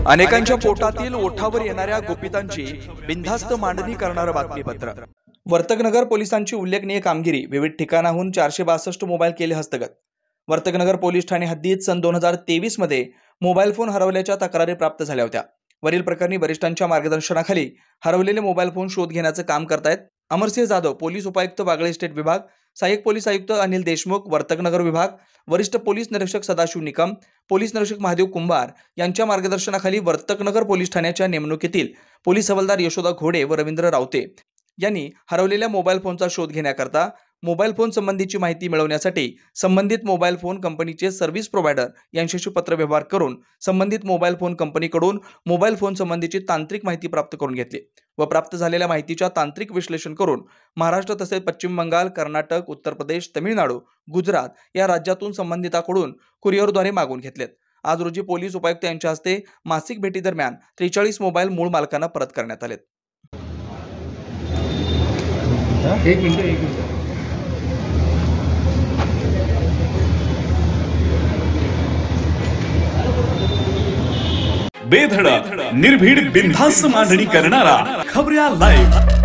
अनेकांच्या पोटातील ओठावर येणाऱ्या गुपितांची बिनधास्त मांडणी करणारं बातमीपत्र। वर्तकनगर पोलिसांची उल्लेखनीय कामगिरी। विविध ठिकाणाहून 462 मोबाईल केले हस्तगत। वर्तकनगर पोलीस ठाणे हद्दीत सन 2023 मध्ये मोबाईल फोन हरवल्याच्या तक्रारी प्राप्त झाल्या होत्या। वरील प्रकरणी वरिष्ठांच्या मार्गदर्शनाखाली हरवलेले मोबाईल फोन शोध घेण्याचे काम करतायत अमरसिंह जाधव, पोलीस उपायुक्त वागळे स्टेट विभाग, सहाय्यक पोलीस आयुक्त अनिल देशमुख, वर्तकनगर विभाग, वरिष्ठ पोलीस निरीक्षक सदाशिव निकम, पोलीस निरीक्षक महादेव कुंभार यांच्या मार्गदर्शनाखाली वर्तकनगर पोलीस ठाण्याच्या नेमणुकीतील पोलीस हवालदार यशोदा घोडे व रवींद्र रावते यांनी हरवलेल्या मोबाईल फोनचा शोध घेण्याकरता मोबाईल फोन संबंधीची माहिती मिळवण्यासाठी संबंधित मोबाईल फोन कंपनीचे सर्व्हिस प्रोव्हायडर यांच्याशी पत्रव्यवहार करून संबंधित मोबाईल फोन कंपनीकडून मोबाईल फोन संबंधीची तांत्रिक माहिती प्राप्त करून घेतली व प्राप्त झालेल्या माहितीच्या तांत्रिक विश्लेषण करून महाराष्ट्र तसेच पश्चिम बंगाल, कर्नाटक, उत्तर प्रदेश, तमिळनाडू, गुजरात या राज्यातून संबंधिताकडून कुरिअरद्वारे मागवून घेतलेत। आज रोजी पोलीस उपायुक्त यांच्या हस्ते मासिक भेटी दरम्यान 43 मोबाईल मूळ मालकांना परत करण्यात आलेत। एक मिनिट बेधडक निर्भीड बिनधास्त मांडणी करणारा खबऱ्या लाईव्ह।